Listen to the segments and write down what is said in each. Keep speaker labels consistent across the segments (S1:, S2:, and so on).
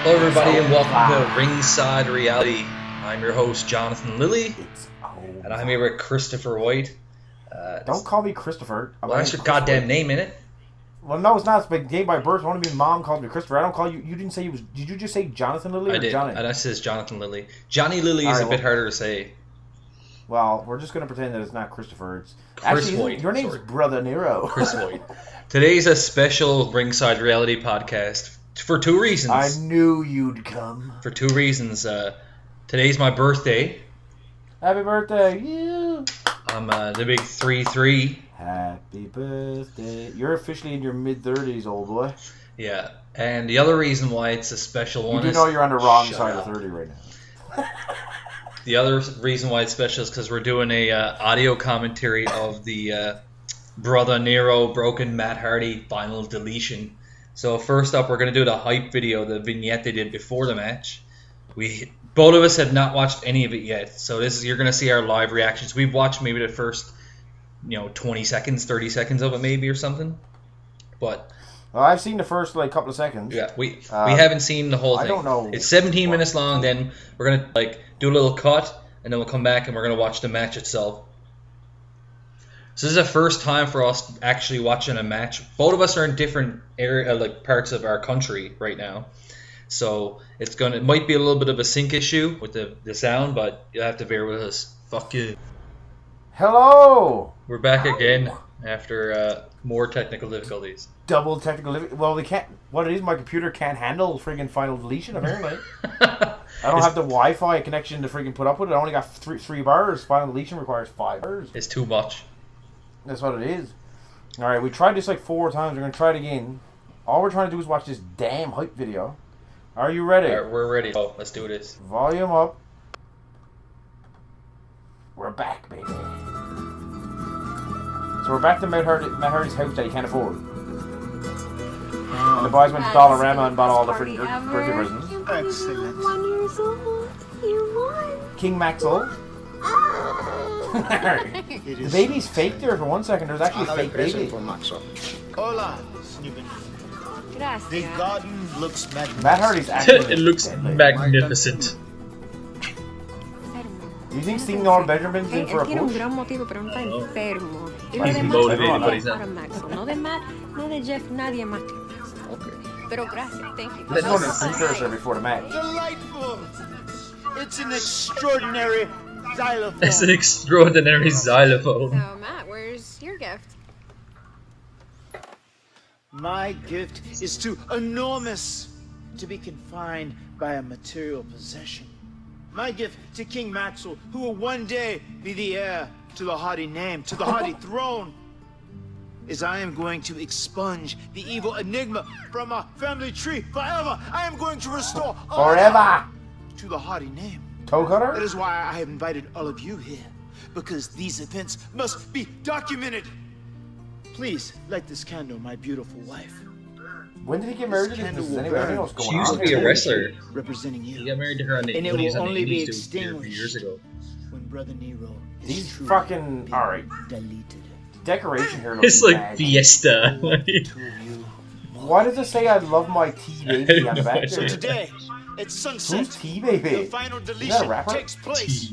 S1: Hello everybody and welcome to Ringside Reality. I'm your host Jonathan Lilly, and I'm here with Christopher White.
S2: Don't call me Christopher.
S1: Well, that's your goddamn name, innit?
S2: Well, no, it's not. It's my name by birth. Only my mom called me Christopher. I don't call you. You didn't say you was. Did you just say Jonathan Lilly or
S1: I did.
S2: Johnny?
S1: And I says Jonathan Lilly. Johnny Lilly is a bit harder to say.
S2: Well, we're just gonna pretend that it's not Christopher. It's
S1: Chris White.
S2: Your name's Brother Nero.
S1: Chris White. Today's a special Ringside Reality podcast for two reasons.
S2: I knew you'd come.
S1: For two reasons. Today's my birthday.
S2: Happy birthday, you.
S1: I'm the big 3-3.
S2: Happy birthday. You're officially in your mid-30s, old boy.
S1: Yeah, and the other reason why it's a special one
S2: You
S1: is...
S2: do know you're on the wrong side of 30 right now.
S1: The other reason why it's special is because we're doing a audio commentary of the Brother Nero Broken Matt Hardy Final Deletion. So first up, we're going to do the hype video, the vignette they did before the match. Both of us have not watched any of it yet, so you're going to see our live reactions. We've watched maybe the first 20 seconds, 30 seconds of it maybe or something. But
S2: well, I've seen the first couple of seconds.
S1: yeah, we haven't seen the whole thing.
S2: I don't know.
S1: It's 17 minutes long. Then we're gonna do a little cut, and then we'll come back and we're gonna watch the match itself. So this is the first time for us actually watching a match. Both of us are in different parts of our country right now, so it might be a little bit of a sync issue with the sound, but you'll have to bear with us. Fuck you.
S2: Hello.
S1: We're back again after more technical difficulties.
S2: Double technical difficulties. Well, they can't. What it is, my computer can't handle friggin' Final Deletion. Apparently, I don't have the Wi-Fi connection to friggin' put up with it. I only got three bars. Final Deletion requires 5 bars.
S1: It's too much.
S2: That's what it is. All right, we tried this 4 times. We're gonna try it again. All we're trying to do is watch this damn hype video. Are you ready?
S1: All right, we're ready. Oh, let's do this.
S2: Volume up. We're back, baby. So we're back to Matt Hardy's house that he can't afford. And the boys went to Dollarama and bought all the freaking birthday presents.
S3: Excellent. 1 year old. You won.
S2: King Maxwell. The baby's fake there for 1 second. There's actually a fake baby.
S3: Hola. The garden looks magnificent.
S2: Matt Hardy's actually
S1: It looks magnificent.
S2: Do you think Signor Benjamin's in for a push?
S1: He's motivated, but he's not.
S2: Let's go to the precursor before the match.
S3: Delightful. It's an extraordinary xylophone.
S1: It's an extraordinary xylophone.
S4: So, Matt, where's your gift?
S3: My gift is too enormous to be confined by a material possession. My gift to King Maxwell, who will one day be the heir to the Hardy name, to the Hardy throne, is I am going to expunge the evil enigma from our family tree forever. I am going to restore
S2: Forever!
S3: to the Hardy name.
S2: Toe cutter?
S3: That is why I have invited all of you here, because these events must be documented. Please light this candle, my beautiful wife.
S2: When did he get married to this? Does anybody know what's going
S1: She used
S2: on?
S1: to be a wrestler.
S3: Representing
S1: He
S3: you.
S1: got married to her on the
S3: And it will
S1: on
S3: only
S1: the
S3: be
S1: 80s a few years
S3: extinguished
S1: ago.
S3: when Brother Nero is
S2: These
S3: truly
S2: fucking... Alright.
S3: deleted.
S2: Decoration here looks
S1: It's like
S2: mad.
S1: Fiesta.
S3: Two of you.
S2: Why does it say I love my T-Baby on the back
S1: So
S2: there?
S3: Today, at sunset,
S2: Who's T-Baby?
S3: the final
S2: Is that a
S3: deletion
S2: rapper?
S3: takes place.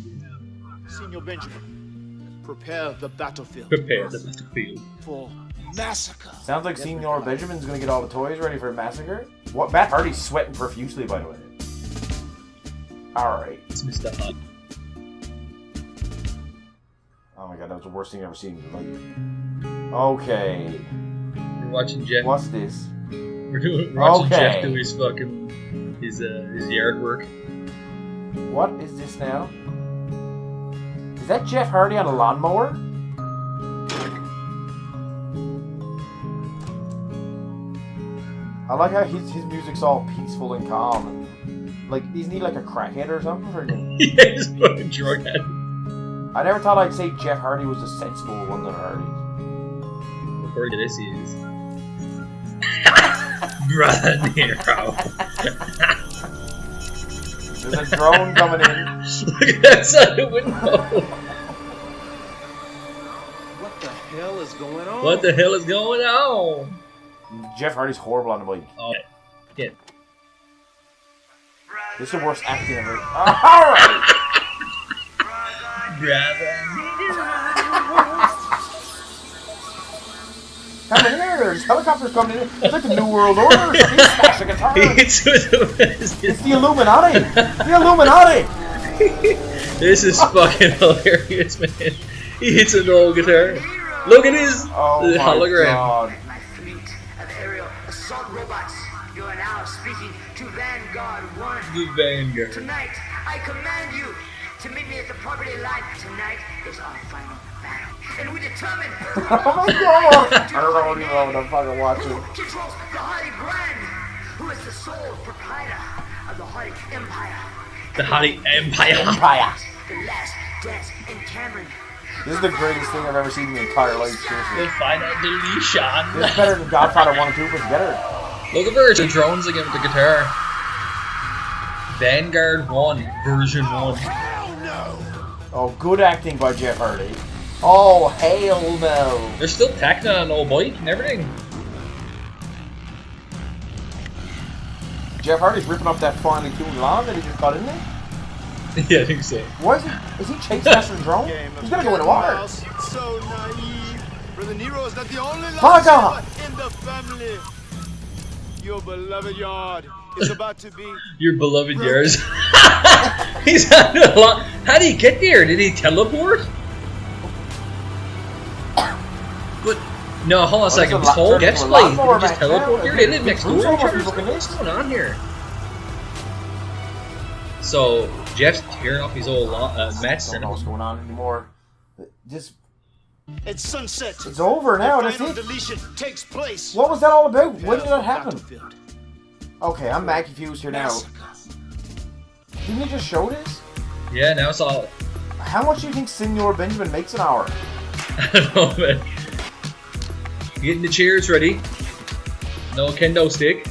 S3: Senior Benjamin, prepare the battlefield
S1: Prepare the battlefield.
S3: for massacre.
S2: Sounds like Signor Benjamin's gonna get all the toys ready for a massacre. What? Matt Hardy's sweating profusely, by the way. Alright.
S1: It's Mr. Hunt.
S2: Oh my god, that was the worst thing I've ever seen in my life. Okay.
S1: We're watching Jeff.
S2: What's this?
S1: We're watching Jeff
S2: Okay.
S1: do his fucking his yard work.
S2: What is this now? Is that Jeff Hardy on a lawnmower? I like how his music's all peaceful and calm. And, isn't he like a crackhead or something?
S1: Yeah, he's a fucking drug head.
S2: I never thought I'd say Jeff Hardy was a sensible one of the Hardys.
S1: According to this, he is. Brother Nero.
S2: There's a drone coming in.
S1: Look at that side of the window.
S3: What the hell is going on?
S1: What the hell is going on?
S2: Jeff Hardy's horrible on the mic.
S1: Oh, yeah.
S2: This is the worst acting ever. Alright! Come in here, there's helicopters coming in. It's like the New World Order. He's smashing a guitar. It's the Illuminati. The Illuminati.
S1: This is fucking hilarious, man. He hits an old guitar. Look at his hologram.
S2: God.
S5: My fleet of aerial assault robots. You are now speaking to Vanguard 1.
S1: The Vanguard.
S5: Tonight, I command you to meet me at the property line. Tonight is our final battle. And we determine
S2: Oh my God. I don't even know what I'm fucking watching.
S5: who controls the Hardy brand. Who is the sole proprietor of the Hardy Empire.
S1: The Hardy Empire.
S5: The last dance in Cameron.
S2: This is the greatest thing I've ever seen in my entire life, seriously.
S1: The Final Deletion.
S2: This is better than Godfather 1 and 2 put together.
S1: Look at version drones again with the guitar. Vanguard 1, version 1.
S2: Oh, good acting by Jeff Hardy. Oh, hell no.
S1: They're still tacking on an old bike and everything.
S2: Jeff Hardy's ripping up that finely tuned lawn that he just got in there.
S1: Yeah, I think so.
S2: What is he chasing after the drone? He's gonna go in the water.
S3: So naive. Brother Nero is not the only
S2: Fuck off.
S3: in the family. Your beloved yard is about to be.
S1: Your beloved yours. He's had a lot. How did he get there? Did he teleport? But no, hold on a second. This whole guest place, did he just teleport here? They live next door to each other. What's going on here? So Jeff's tearing off his old Mets.
S2: I don't know what's going on anymore. Just
S3: It's sunset.
S2: it's over now.
S3: The
S2: That's
S3: final
S2: it.
S3: deletion takes place.
S2: What was that all about? When did that happen?
S3: Battlefield.
S2: Okay, I'm mad confused here now. Didn't you just show this?
S1: Yeah, now it's all.
S2: How much do you think Senor Benjamin makes an hour?
S1: I don't know, man. Getting the chairs ready. No kendo stick.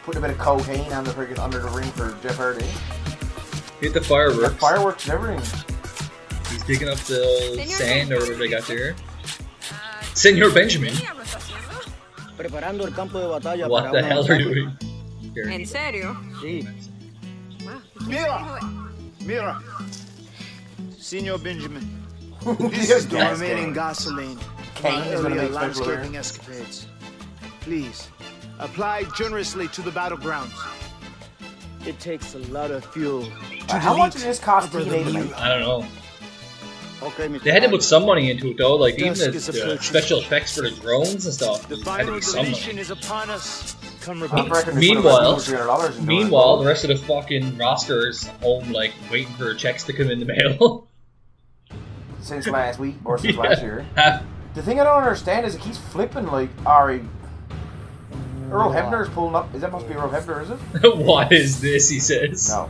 S2: Putting a bit of cocaine on the friggin' under the ring for Jeff Hardy.
S1: Hit the fireworks.
S2: Got fireworks and everything.
S1: He's digging up the old
S4: Senor
S1: sand or whatever they got there. Senor Benjamin.
S6: Preparando el campo de batalla
S1: What
S6: para
S1: the
S6: una
S1: hell are you
S6: masacre.
S1: doing?
S4: ¿En serio?
S6: Sí.
S4: Wow.
S3: Mira, mira. Senor Benjamin. This
S2: Yes,
S3: is the
S2: gas
S3: remaining
S2: can.
S3: gasoline for
S2: Kane
S3: my
S2: is gonna
S3: earlier
S2: make special
S3: landscaping escapades. Please, apply generously to the battlegrounds. It takes a lot of fuel to
S2: How much did
S3: delete
S2: this cost
S3: Brother
S2: TNA to
S3: Nero.
S2: make?
S1: I don't know.
S6: Okay, Mr.
S1: They had to put some money into it though, like even
S3: Dusk
S1: the
S3: is approaching.
S1: special effects for the drones and stuff.
S3: The
S1: Had to
S3: final
S1: be some
S3: deletion
S1: money.
S3: is upon us. Come
S2: I
S3: repeat.
S2: reckon they
S1: Meanwhile-
S2: put about $300 into it.
S1: Meanwhile, the rest of the fucking roster is home, like waiting for checks to come in the mail.
S2: Since last week or since
S1: Yeah.
S2: last year.
S1: Half-
S2: The thing I don't understand is it keeps flipping like Ari. Earl Hebner's pulling up. Is that must be Earl Hebner, is it?
S1: What is this? He says.
S2: No.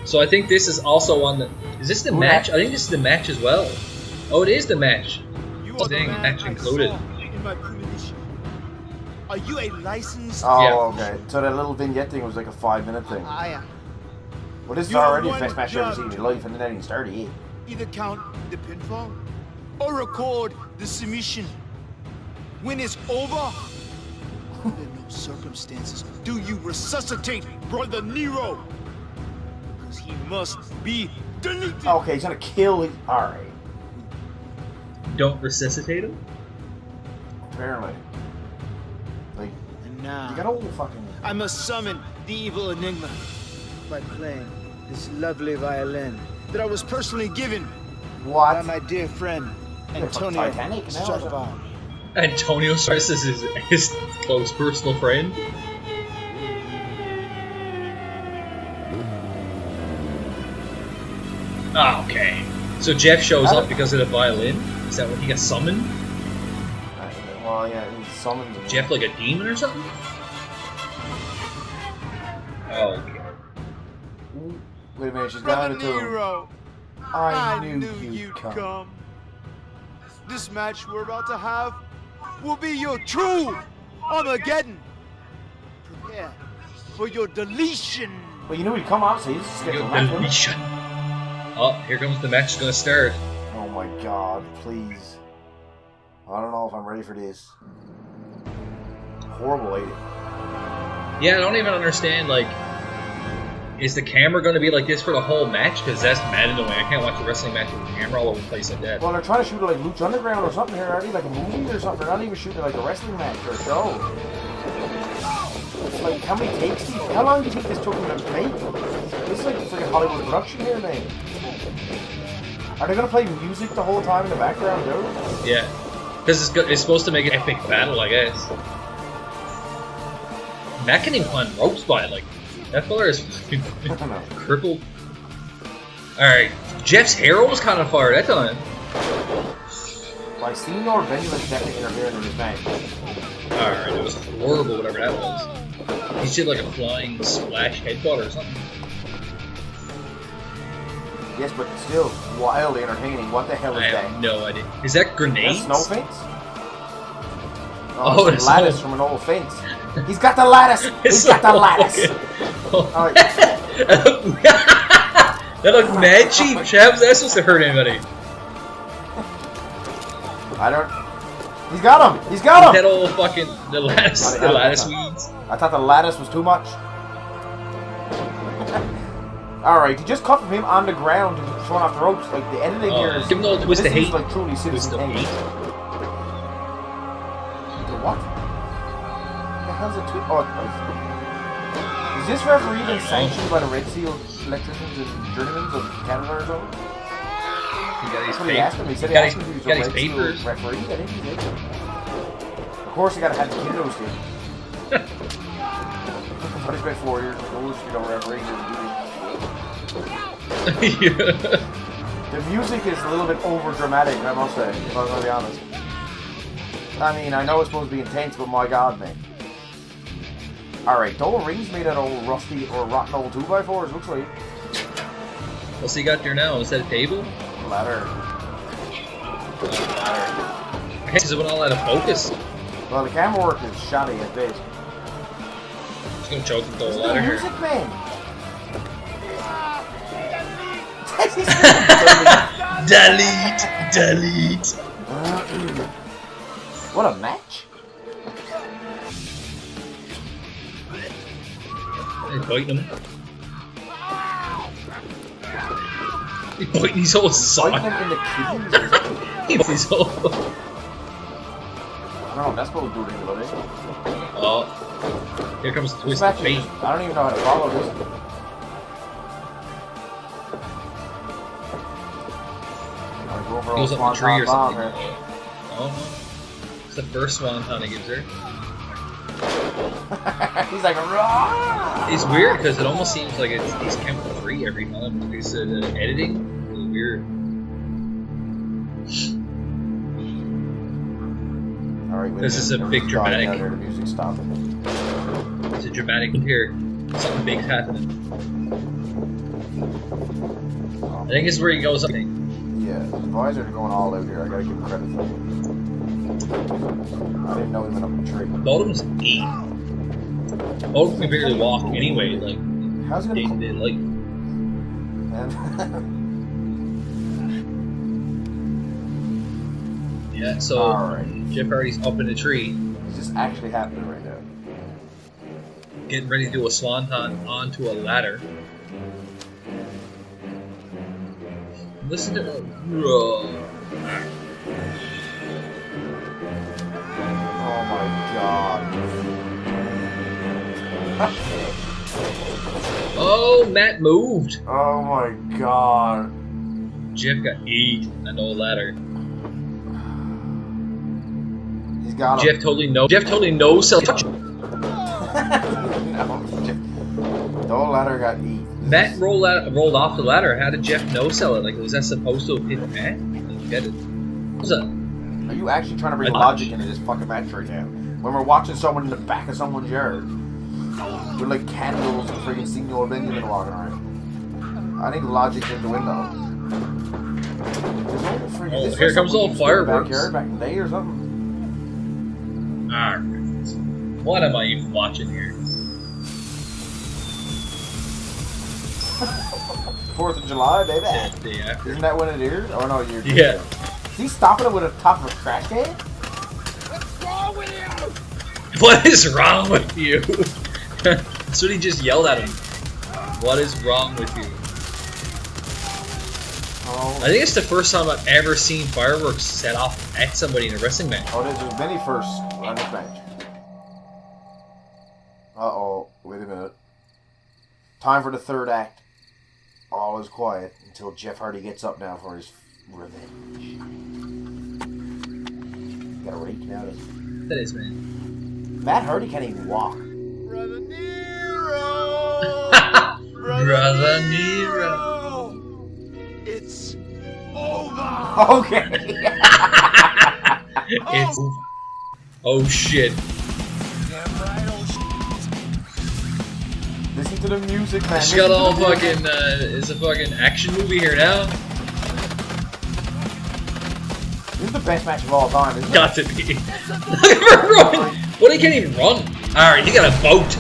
S1: So I think this is also on the. Is this the
S2: Who
S1: match?
S2: that?
S1: I think this is the match as well. Oh, it is the match.
S3: You are the
S1: Dang,
S3: man
S1: match
S3: I
S1: included.
S3: saw in my premonition. Are you a licensed?
S2: Oh,
S1: Yeah.
S2: okay. So that little vignette thing was like a 5-minute thing.
S3: I am.
S2: Well, this is
S3: You're
S2: already the
S3: one
S2: best match I've ever seen
S3: judge.
S2: in my life, and then I didn't start it.
S3: Either count the pinfall or record the submission. When it's over, under no circumstances do you resuscitate Brother Nero. Because he must be deleted.
S2: Okay, he's gonna kill it. Alright.
S1: Don't resuscitate him.
S2: Apparently. Like,
S3: And
S2: you
S3: now,
S2: got all fucking.
S3: I must summon the evil enigma by playing this lovely violin that I was personally given by
S2: What?
S3: my dear friend
S2: Like
S3: Antonio
S2: Titanic now?
S3: Stradivari.
S1: Antonio Stress is his close personal friend. Ah, okay. So Jeff shows up because of the violin. Is that when he got summoned?
S2: Well, yeah, he summoned him.
S1: Jeff like a demon or something? Oh, okay.
S2: Wait a minute, she's
S3: Brother
S2: down to two.
S3: Nero,
S2: I
S3: I
S2: knew
S3: you'd
S2: you'd
S3: come.
S2: come.
S3: This match we're about to have will be your true Armageddon. Prepare for your deletion.
S2: Well, you knew he'd come, obviously. He's scheduled
S1: Your
S2: match, wasn't it?
S1: deletion. Oh, here comes the match gonna start.
S2: Oh my god, please. I don't know if I'm ready for this. horrible lady.
S1: Yeah, I don't even understand, like, is the camera going to be like this for the whole match? Because that's mad annoying. I can't watch a wrestling match with the camera all over the place like that.
S2: Well, they're trying to shoot it like Lucha Underground or something here, aren't they? Like a movie or something. They're not even shooting it like a wrestling match or a show. It's like, how many takes do you, how long do you think this took them to make? This is like a freaking Hollywood production here, man. Are they going to play music the whole time in the background, dude?
S1: Yeah. Because it's supposed to make an epic battle, I guess. Matt can even climb ropes by it, like, that fella is crippled. Alright, Jeff's hair was kind of fire that time.
S2: Like, Senior Benjamin's definitely interfering in this match.
S1: Alright, it was horrible, whatever that was. He did like a flying splash headbutt or something.
S2: Yes, but still, wildly entertaining. What the hell is
S1: I
S2: that?
S1: have no idea. Is that grenades?
S2: That's snow fence?
S1: Oh,
S2: it's a lattice from an old fence. He's got the lattice! He's got the lattice! Alright.
S1: That looked mad cheap. How's that supposed to hurt anybody?
S2: I don't... He's got him! He's got him!
S1: That old fucking... The lattice weeds.
S2: I thought the lattice was too much. Alright, he just cut from him on the ground and just thrown off the ropes. Like, the editing here is...
S1: Give him a little twist of hate.
S2: Like truly citizen hate. What? The hell's a twist? Oh, is this referee been sanctioned by the Red Seal electricians and journeymen of Canada or something? That's what he asked him. He said he asked him if he was a Red Seal referee. I think he did. Of course, he got to have the kiddos here. But he spent 4 years in school, you know, refereeing his duty. The music is a little bit over dramatic, I must say, if I'm going to be honest. I mean, I know it's supposed to be intense, but my god, man. Alright, double rings made out of old rusty or rotten old 2x4s, looks like.
S1: What's he got there now? Is that a table?
S2: Ladder.
S1: I guess it went all out of focus.
S2: Well, the camera work is shoddy at best.
S1: Just gonna choke him with the
S2: Listen to
S1: ladder
S2: the
S1: here.
S2: music, man!
S1: Delete!
S2: What a match!
S1: He's biting him. He's biting his whole side.
S2: Biting him in the kidneys or something?
S1: He bites his whole...
S2: I don't know, that's supposed to do anything about it.
S1: Oh. Here comes the
S2: This
S1: twist
S2: match
S1: of fate.
S2: is, I don't even know how to follow this.
S1: He goes up the tree or something. Oh. It's the first swanton he gives her.
S2: He's like, raw!
S1: It's weird because it almost seems like he's counting 3 every time. Because the editing is weird.
S2: Alright,
S1: This is a big dramatic.
S2: The music stopped.
S1: It's a dramatic here. Something big's happening. I think this is where he goes up.
S2: Yeah, his visors are going all out here. I gotta give him credit for it. I didn't know he went up the tree.
S1: Bottom's 8. Bottom can barely walk anyway, like,
S2: how's it gonna
S1: day-to-day life. Yeah, so
S2: Alright.
S1: Jeff Hardy's up in the tree,
S2: Is this actually happening right now?
S1: getting ready to do a swanton onto a ladder. Listen to that.
S2: Oh my god.
S1: Oh, Matt moved.
S2: Oh my god.
S1: Jeff got 8 on the ladder.
S2: He's got him.
S1: Jeff totally no self.
S2: No, the whole ladder got eat.
S1: Matt rolled off the ladder. How did Jeff no sell it? Like, was that supposed to have hit Matt? I don't get it. What's up?
S2: Are you actually trying to bring logic into this fucking match right now? When we're watching someone in the back of someone's yard with like candles and freaking Senior Benjamin walking around. I need logic in the window.
S1: Oh, here comes all fireworks.
S2: Backyard back in the day or something.
S1: Alright. What am I even watching here?
S2: 4th of July, baby.
S1: That day after.
S2: Isn't that when it aired? Oh no, you're.
S1: Yeah.
S2: Is he stopping it with the top of a crash can?
S1: What is wrong with you? That's what he just yelled at him. What is wrong with you?
S2: Oh.
S1: I think it's the first time I've ever seen fireworks set off at somebody in a wrestling match.
S2: Oh, there's many firsts on this match. Uh-oh. Wait a minute. Time for the third act. All is quiet until Jeff Hardy gets up now for his revenge. You got a rake now, doesn't he?
S1: That is, man.
S2: Matt Hardy can't even walk.
S3: Brother Nero!
S1: Brother Nero.
S3: It's over!
S2: Okay.
S1: It's oh shit.
S3: Damn right, old
S2: Listen to the music, man.
S1: She got all fucking it's a fucking action movie here now.
S2: This is the best match of all time, isn't it?
S1: Got to be. Look at her run! What, he can't even run? Alright, he got a boat.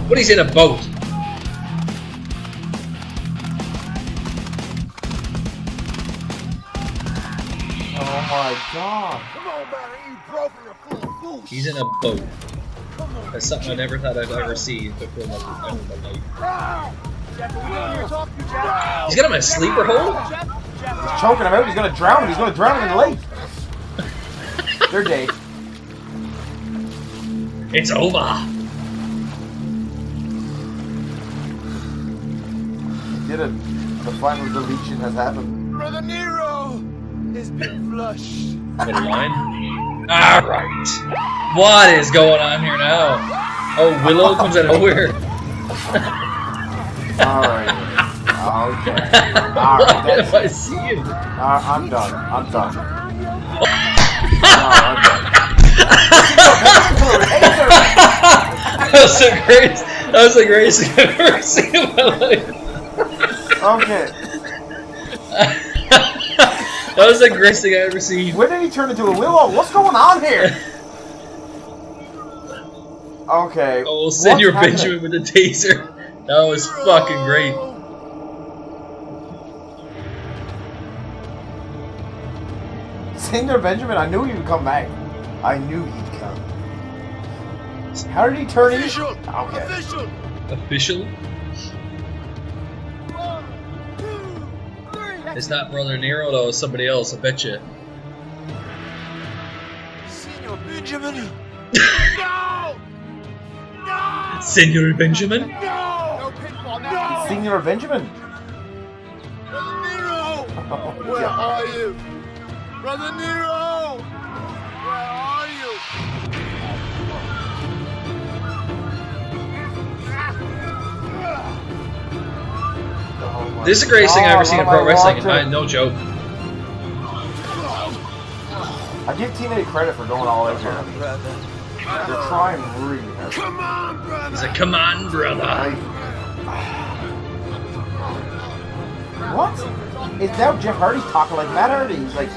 S1: What, he's in a boat?
S2: Oh my god.
S3: Come on, Barry, you broken your full boost.
S1: He's in a boat. That's something I never thought I'd ever see before in my life. He's got him in a sleeper hold?
S2: He's choking him out. He's gonna drown him. He's gonna drown him in the lake. They're dead.
S1: It's over.
S2: He did it. The final deletion has happened.
S3: Brother Nero has been flushed.
S1: Middle line. Alright. What is going on here now? Oh, Willow comes out of nowhere.
S2: Alright. Okay.
S1: Why
S2: Alright,
S1: am
S2: that's
S1: I seeing?
S2: I'm done. I'm done.
S1: That was the greatest. That was the greatest thing I've ever seen in my life.
S2: Okay.
S1: That was the greatest thing I've ever seen.
S2: When did he turn into a willow? What's going on here? Okay.
S1: Oh, Senior
S2: what's happening?
S1: Benjamin with the taser. That was fucking great.
S2: Senior Benjamin, I knew he would come back. I knew he'd come. How did he turn in?
S3: Official!
S2: Okay.
S3: Official!
S1: Officially? It's not Brother Nero though, it's somebody else, I bet you.
S3: Senor Benjamin! No! No!
S1: Senior Benjamin?
S3: No! No pinfall now! No!
S2: Senior Benjamin.
S3: Brother Nero!
S2: Oh,
S3: Where
S2: yeah.
S3: are you? Brother Nero! Where are you?
S2: Oh my
S1: This is the greatest thing I've ever seen in
S2: God,
S1: pro wrestling,
S2: what am I
S1: no joke.
S2: I give TNA credit for going all out here. They're trying really hard.
S3: Come on, brother!
S1: He's like, come on, brother.
S2: What? It's now Jeff Hardy's talking like Matt Hardy. He's like,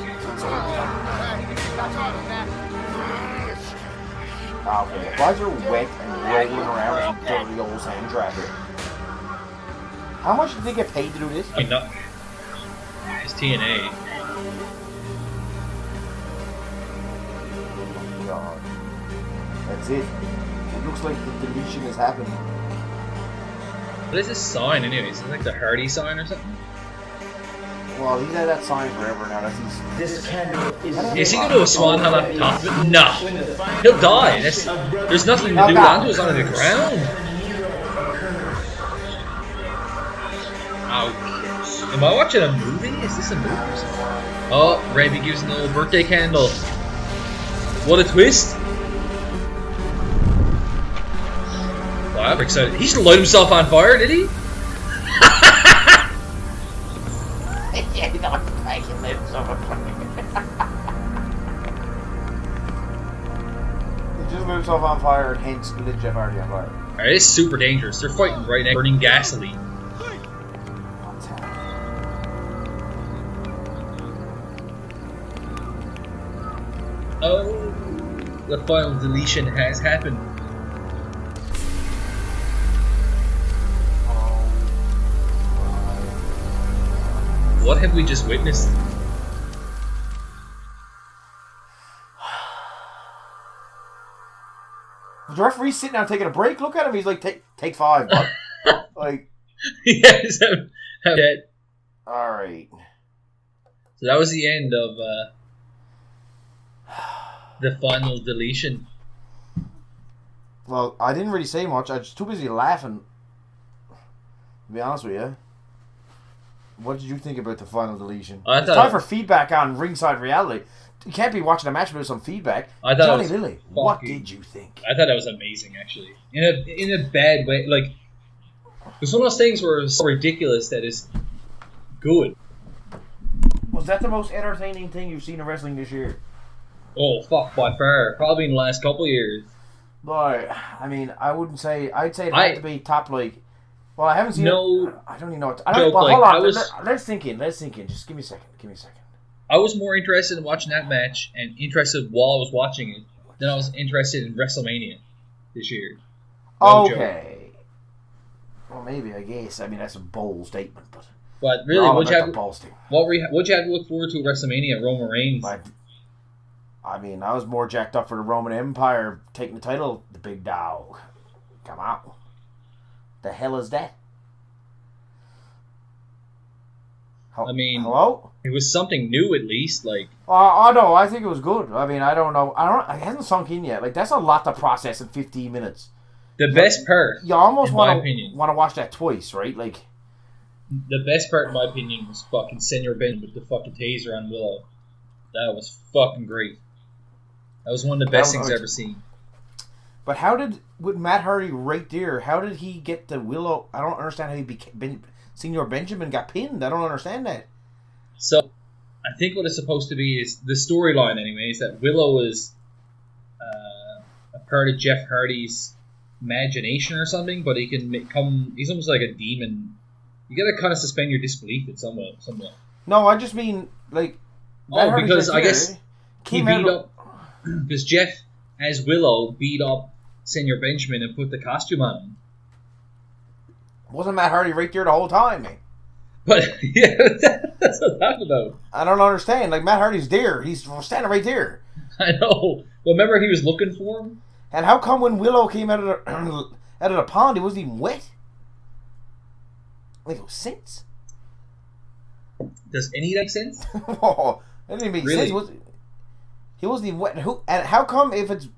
S2: okay, the guys are wet and rolling around with some dirty old sand tracker. How much did they get paid to do this?
S1: I mean, no. It's TNA.
S2: Oh, God. That's it. It looks like the deletion has happened.
S1: What is this sign anyways? Is it like the Hardy sign or something?
S2: Well, he's had that sign forever now. That's his.
S7: This candle is
S1: Is he going to do a swan hell at the top of it? No. He'll die. There's nothing to do. Andrew's on the ground. Ouch. Am I watching a movie? Is this a movie or something? Oh, Raby gives an old birthday candle. What a twist. Wow, I'm excited. He just lit himself on fire, did he?
S2: Yeah, he got back and lit himself on fire. He just lit himself on fire and hence lit Jeff Hardy on fire.
S1: Alright, it's super dangerous. They're fighting right now, burning gasoline.
S2: What's happening?
S1: Oh, the final deletion has happened. What have we just witnessed?
S2: The referee's sitting down taking a break. Look at him. He's like, take 5. Bud. Like,
S1: yes. Dead.
S2: All right.
S1: So that was the end of the Final Deletion.
S2: Well, I didn't really say much. I was too busy laughing. To be honest with you. What did you think about the Final Deletion? It's time for feedback on Ringside Reality. You can't be watching a match without some feedback. Johnny Lilly, what did you think?
S1: I thought that was amazing, actually. In a bad way. Like, it's one of those things where it's so ridiculous that it's good.
S2: Was that the most entertaining thing you've seen in wrestling this year?
S1: Oh, fuck, by far. Probably in the last couple of years.
S2: But, I mean, I wouldn't say... I'd say it had to be top, like... Well, I haven't seen it. I don't even know what... Hold on. Let's think in. Just give me a second.
S1: I was more interested in watching that match and interested while I was watching it than I was interested in WrestleMania this year.
S2: Okay. Well, maybe, I guess. I mean, that's a bold statement, but...
S1: But really, what'd you have to look forward to at WrestleMania? Roman Reigns?
S2: I mean, I was more jacked up for the Roman Empire taking the title. The big dog. Come on. The hell is that? Hello?
S1: It was something new at least. Like,
S2: no, I think it was good. I mean, I don't know. It hasn't sunk in yet. Like, that's a lot to process in 15 minutes.
S1: The best part,
S2: you almost want to watch that twice, right? Like,
S1: the best part, in my opinion, was fucking Senor Ben with the fucking taser on Willow. That was fucking great. That was one of the best things I've ever seen.
S2: But with Matt Hardy right there, how did he get the Willow? I don't understand how Senor Benjamin got pinned. I don't understand that.
S1: So, I think what it's supposed to be is the storyline, anyway, is that Willow is a part of Jeff Hardy's imagination or something, but he can he's almost like a demon. You gotta kind of suspend your disbelief at somewhat.
S2: No, I just mean, like...
S1: because I guess he beat up... Because Jeff, as Willow, beat up Senor Benjamin and put the costume on him.
S2: Wasn't Matt Hardy right there the whole time, man?
S1: But, yeah, that's what I'm talking about.
S2: I don't understand. Like, Matt Hardy's there. He's standing right there.
S1: I know. Well, remember he was looking for him?
S2: And how come when Willow came out of the pond, it wasn't even wet? Like, it was since.
S1: Does any of that make sense?
S2: Oh, that didn't make sense. He wasn't even wet. And how come if it's...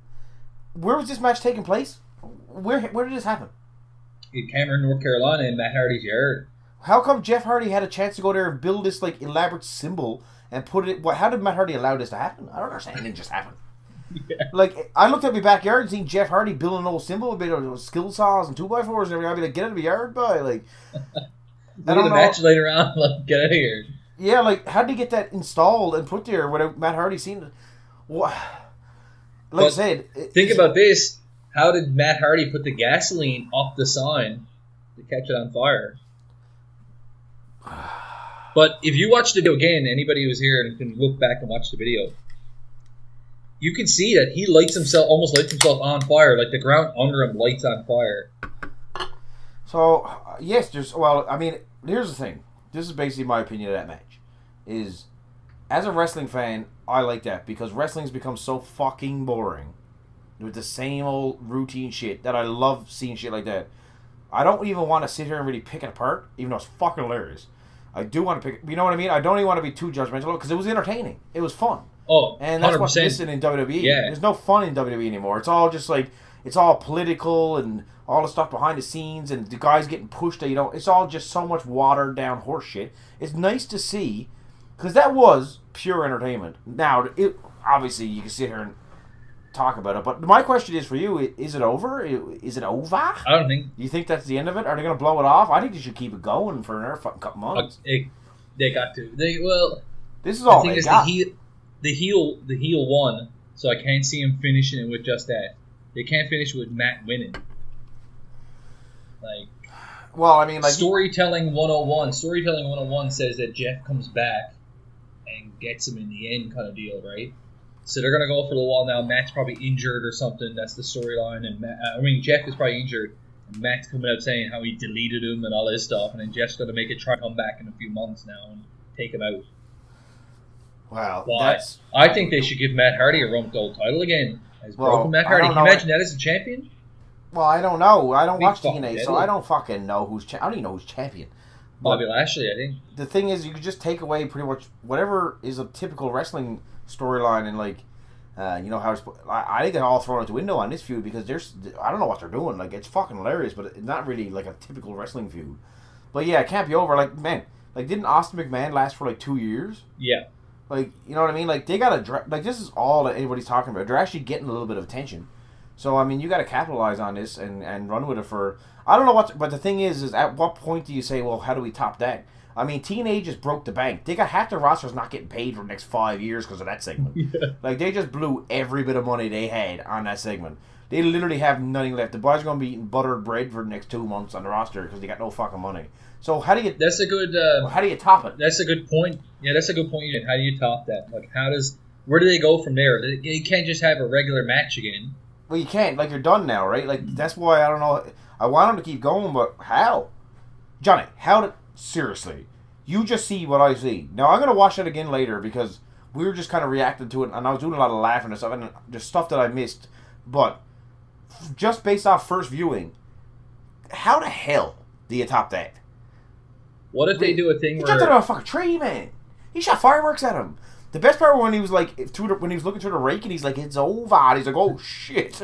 S2: Where was this match taking place? Where did this happen?
S1: In Cameron, North Carolina, in Matt Hardy's yard.
S2: How come Jeff Hardy had a chance to go there and build this like elaborate symbol and put it... How did Matt Hardy allow this to happen? I don't understand. It didn't just happen. Yeah. Like, I looked at my backyard and seen Jeff Hardy building an old symbol with skill saws and 2x4s and everything. I'd be like, get out of the yard, boy. Like...
S1: I don't know. Match later on, like, get out of here.
S2: Yeah, like, how did he get that installed and put there without Matt Hardy seeing it? What? Like I said...
S1: Think about this. How did Matt Hardy put the gasoline up the sign to catch it on fire? But if you watch the video again, anybody who's here and can look back and watch the video, you can see that he almost lights himself on fire. Like, the ground under him lights on fire.
S2: So, yes, here's the thing. This is basically my opinion of that match. Is, as a wrestling fan, I like that because wrestling's become so fucking boring with the same old routine shit that I love seeing shit like that. I don't even want to sit here and really pick it apart, even though it's fucking hilarious. I do want to pick, you know what I mean? I don't even want to be too judgmental because it was entertaining. It was fun.
S1: Oh,
S2: and that's 100%. What's missing in WWE.
S1: Yeah.
S2: There's no fun in WWE anymore. It's all just like, it's all political and all the stuff behind the scenes and the guys getting pushed. It's all just so much watered down horse shit. It's nice to see because that was pure entertainment. Now, obviously you can sit here and talk about it, but my question is for you: is it over? Is it over?
S1: I don't think.
S2: Do you think that's the end of it? Are they going to blow it off? I think they should keep it going for another fucking couple months.
S1: They got to.
S2: This is all
S1: they got. The heel won, so I can't see him finishing it with just that. They can't finish with Matt winning. Like,
S2: well, I mean, like
S1: Storytelling 101. Storytelling 101 says that Jeff comes back and gets him in the end, kind of deal, right? So they're gonna go for a while now. Matt's probably injured or something. That's the storyline, and Jeff is probably injured. And Matt's coming out saying how he deleted him and all this stuff, and then Jeff's gonna make a try to come back in a few months now and take him out.
S2: Wow,
S1: I think they should give Matt Hardy a Rump Gold title again. As
S2: Well,
S1: broken Matt
S2: I
S1: Hardy.
S2: don't
S1: Can you
S2: know
S1: imagine that as a champion?
S2: Well, I don't know. I don't
S1: Big
S2: watch
S1: fucking
S2: TNA, so
S1: deadly.
S2: I don't fucking know who's. I don't even know who's champion.
S1: Bobby Lashley, I think.
S2: The thing is, you could just take away pretty much whatever is a typical wrestling storyline, and like, you know how it's, I think they're all thrown out the window on this feud because there's I don't know what they're doing. Like, it's fucking hilarious, but it's not really like a typical wrestling feud. But yeah, it can't be over. Like, man, like didn't Austin McMahon last for like 2 years?
S1: Yeah.
S2: Like, you know what I mean? Like, they gotta like this is all that anybody's talking about. They're actually getting a little bit of attention. So I mean, you got to capitalize on this and run with it for. I don't know what, but the thing is at what point do you say, well, how do we top that? I mean, TNA just broke the bank. They got half the rosters not getting paid for the next 5 years because of that segment.
S1: Yeah.
S2: Like, they just blew every bit of money they had on that segment. They literally have nothing left. The boys are going to be eating buttered bread for the next 2 months on the roster because they got no fucking money. So how do you?
S1: That's a good.
S2: How do you top it?
S1: That's a good point. Yeah, that's a good point. How do you top that? Like, where do they go from there? You can't just have a regular match again.
S2: Well, you can't. Like, you're done now, right? Like, that's why I don't know. I want them to keep going, but how? Johnny, seriously, you just see what I see. Now, I'm going to watch it again later because we were just kind of reacting to it, and I was doing a lot of laughing and stuff, and there's stuff that I missed. But just based off first viewing, how the hell do you top that?
S1: What if they do a thing
S2: he
S1: where...
S2: jumped out of a fucking tree, man. He shot fireworks at him. The best part when he was like, when he was looking through the rake and he's like, it's over. And he's like, oh shit.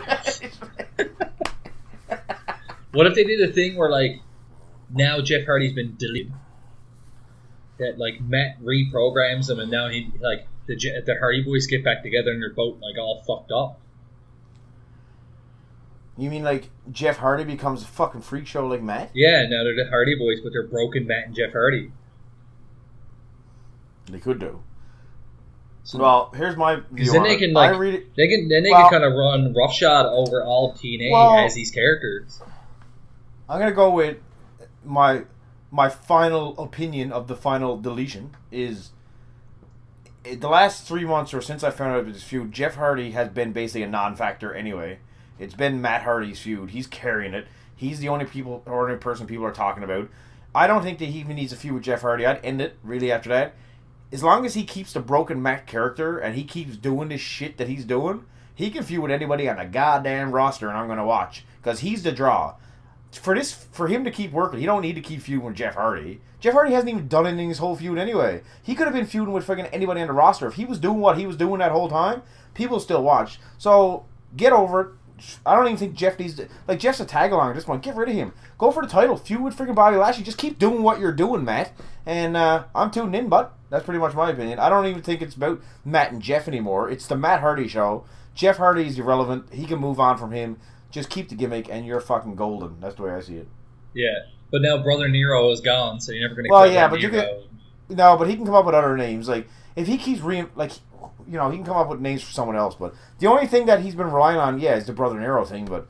S1: What if they did a thing where, like, now Jeff Hardy's been deleted? That, like, Matt reprograms him and now he, like, the Hardy Boys get back together and they're both, like, all fucked up.
S2: You mean like Jeff Hardy becomes a fucking freak show like Matt?
S1: Yeah, now they're the Hardy Boys, but they're broken Matt and Jeff Hardy.
S2: They could do.
S1: So,
S2: well, here's my view
S1: then
S2: on
S1: they
S2: it.
S1: can, like,
S2: I read it.
S1: they can kind of run roughshod over all of TNA as these characters.
S2: I'm gonna go with my final opinion of the Final Deletion is the last 3 months or since I found out about this feud, Jeff Hardy has been basically a non-factor anyway. It's been Matt Hardy's feud. He's carrying it. He's the only person people are talking about. I don't think that he even needs a feud with Jeff Hardy. I'd end it really after that. As long as he keeps the broken Matt character and he keeps doing this shit that he's doing, he can feud with anybody on the goddamn roster, and I'm gonna watch because he's the draw. For him to keep working, he don't need to keep feuding with Jeff Hardy. Jeff Hardy hasn't even done anything his whole feud anyway. He could have been feuding with fucking anybody on the roster if he was doing what he was doing that whole time. People still watch. So get over it. I don't even think Jeff needs to... Like, Jeff's a tag-along at this point. Get rid of him. Go for the title. Feud with freaking Bobby Lashley. Just keep doing what you're doing, Matt. And I'm tuning in, bud. That's pretty much my opinion. I don't even think it's about Matt and Jeff anymore. It's the Matt Hardy show. Jeff Hardy's irrelevant. He can move on from him. Just keep the gimmick, and you're fucking golden. That's the way I see it.
S1: Yeah, but now Brother Nero is gone, so you're never going to...
S2: Well, yeah, but you can... No, but he can come up with other names. Like, if he keeps he can come up with names for someone else, but the only thing that he's been relying on, is the Brother Nero thing, but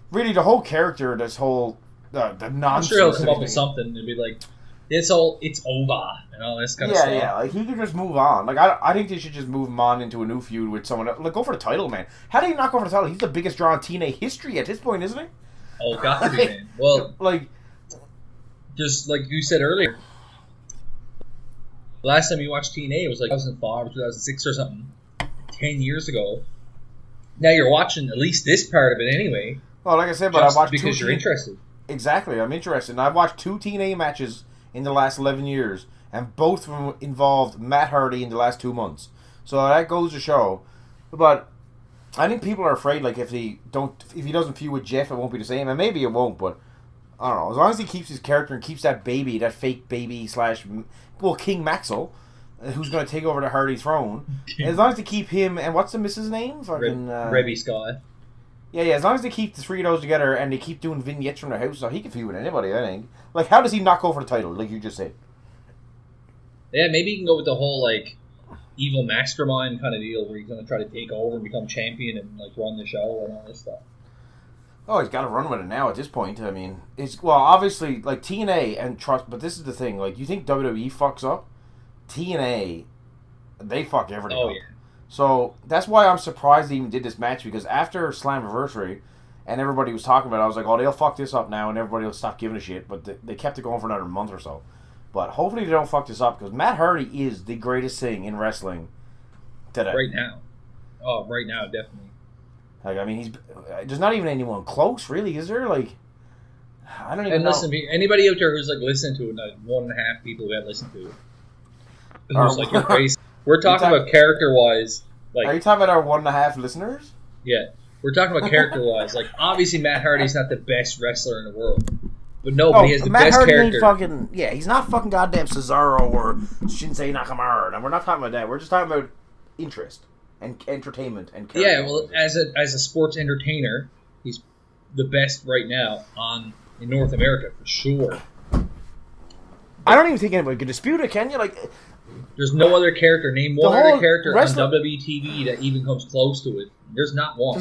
S2: really the whole character, this whole, the nonsense.
S1: I'm sure he'll come up with something and be like, it's over, and all this kind of stuff.
S2: Yeah, like, he could just move on. Like, I think they should just move him on into a new feud with someone else. Like, go for the title, man. How do you not go for the title? He's the biggest draw in TNA history at this point, isn't he?
S1: Oh, got to be, man. Well,
S2: like,
S1: just like you said earlier, the last time you watched TNA was like 2005 or 2006 or something, 10 years ago. Now you're watching at least this part of it anyway.
S2: Well, like I said, but I watched
S1: because you're interested.
S2: Exactly, I'm interested. And I've watched 2 TNA matches in the last 11 years, and both of them involved Matt Hardy in the last 2 months. So that goes to show. But I think people are afraid, like, if he doesn't feud with Jeff, it won't be the same. And maybe it won't, but I don't know. As long as he keeps his character and keeps that fake baby / King Maxwell, who's going to take over the Hardy throne. As long as they keep him, and what's the missus' name? Fucking
S1: Rebby Scott.
S2: Yeah, as long as they keep the 3 of those together and they keep doing vignettes from their house, so he can feud with anybody, I think. Like, how does he not go for the title, like you just said?
S1: Yeah, maybe he can go with the whole, like, evil mastermind kind of deal where he's going to try to take over and become champion and, like, run the show and all this stuff.
S2: Oh, he's got to run with it now at this point. I mean, obviously, like, TNA and trust, but this is the thing. Like, you think WWE fucks up? TNA, they fuck everything up.
S1: Yeah.
S2: So, that's why I'm surprised they even did this match, because after Slammiversary, and everybody was talking about it, I was like, oh, they'll fuck this up now, and everybody will stop giving a shit, but they kept it going for another month or so. But hopefully they don't fuck this up, because Matt Hardy is the greatest thing in wrestling today.
S1: Right now. Oh, right now, definitely.
S2: Like, I mean, there's not even anyone close, really, is there? Like, I don't even know.
S1: And listen, anybody out there who's like listening to it, like 1.5 people who have listened to it, who's like, you're crazy. We're talking about character-wise. Like,
S2: are you talking about our 1.5 listeners?
S1: Yeah, we're talking about character-wise. Like, obviously, Matt Hardy's not the best wrestler in the world, but he has the
S2: Matt
S1: best
S2: Hardy
S1: character.
S2: he's not fucking goddamn Cesaro or Shinsei Nakamura, and we're not talking about that. We're just talking about interest and entertainment and character.
S1: Yeah, well, as a sports entertainer, he's the best right now in North America for sure.
S2: I don't even think anybody could dispute it, can you? Like,
S1: there's no other character. Name one other character on WWE TV that even comes close to it. There's not one.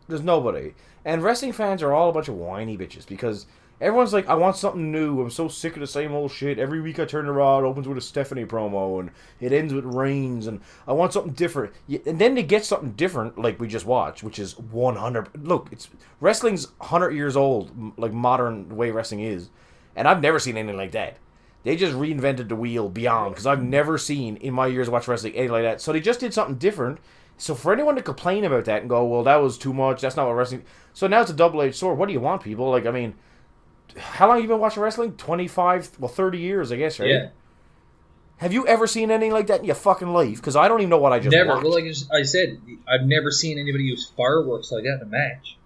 S2: There's nobody. And wrestling fans are all a bunch of whiny bitches because everyone's like, I want something new. I'm so sick of the same old shit. Every week I turn around, it opens with a Stephanie promo, and it ends with Reigns, and I want something different. And then they get something different, like we just watched, which is 100. Look, wrestling's 100 years old, like modern the way wrestling is, and I've never seen anything like that. They just reinvented the wheel beyond, because I've never seen, in my years of watching wrestling, anything like that. So they just did something different. So for anyone to complain about that and go, well, that was too much, that's not what wrestling... So now it's a double-edged sword. What do you want, people? Like, I mean, how long have you been watching wrestling? 30 years, I guess, right?
S1: Yeah.
S2: Have you ever seen anything like that in your fucking life? Because I don't even know what I just
S1: never.
S2: watched.
S1: Well, like I said, I've never seen anybody use fireworks like that in a match.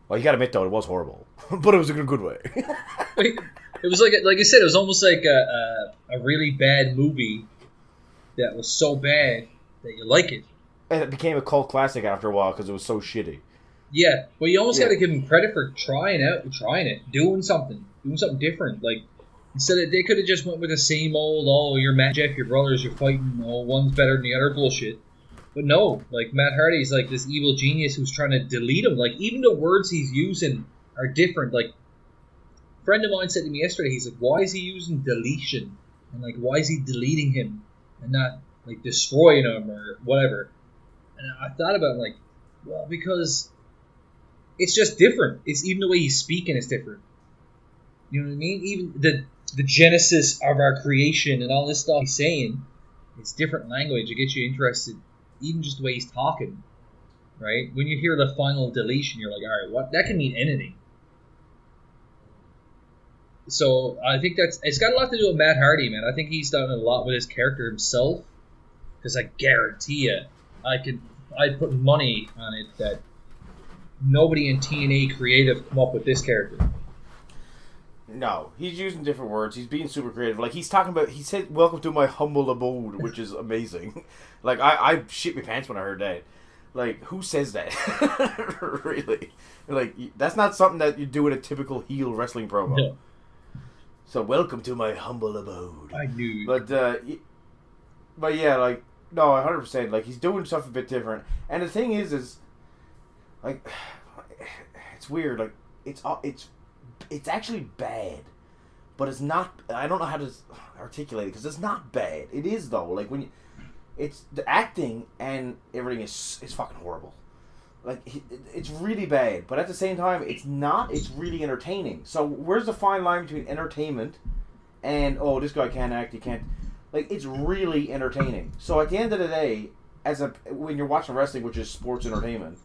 S2: Well, you got to admit, though, it was horrible. But it was in a good way.
S1: It was like I said, it was almost like a really bad movie that was so bad that you like it.
S2: And it became a cult classic after a while because it was so shitty.
S1: Yeah, well, you almost got to give them credit for trying it, doing something different. Like, instead of, they could have just went with the same old, oh, you're Matt, Jeff, your brothers, you're fighting, oh, one's better than the other bullshit. But no, like, Matt Hardy's like this evil genius who's trying to delete him. Like, even the words he's using are different. Like, a friend of mine said to me yesterday, he's like, why is he using deletion? And, like, why is he deleting him and not, like, destroying him or whatever? And I thought about it, like, well, because it's just different. It's even the way he's speaking is different. You know what I mean? Even the genesis of our creation and all this stuff he's saying, it's different language. It gets you interested. Even just the way he's talking, right? When you hear the final deletion, you're like, all right, what? That can mean anything. So I think it's got a lot to do with Matt Hardy, man. I think he's done a lot with his character himself. Because I guarantee you, I'd put money on it that nobody in TNA creative come up with this character.
S2: No, he's using different words. He's being super creative. Like, he's talking about, he said, welcome to my humble abode, which is amazing. Like, I shit my pants when I heard that. Like, who says that? Really? Like, that's not something that you do in a typical heel wrestling promo. No. So, welcome to my humble abode.
S1: I knew.
S2: But yeah, like, no, 100%. Like, he's doing stuff a bit different. And the thing is, like, it's weird. Like, it's actually bad, but it's not. I don't know how to articulate it because it's not bad. It is though. Like it's the acting and everything is fucking horrible. Like it's really bad, but at the same time, it's not. It's really entertaining. So where's the fine line between entertainment and this guy can't act, he can't? Like it's really entertaining. So at the end of the day, when you're watching wrestling, which is sports entertainment,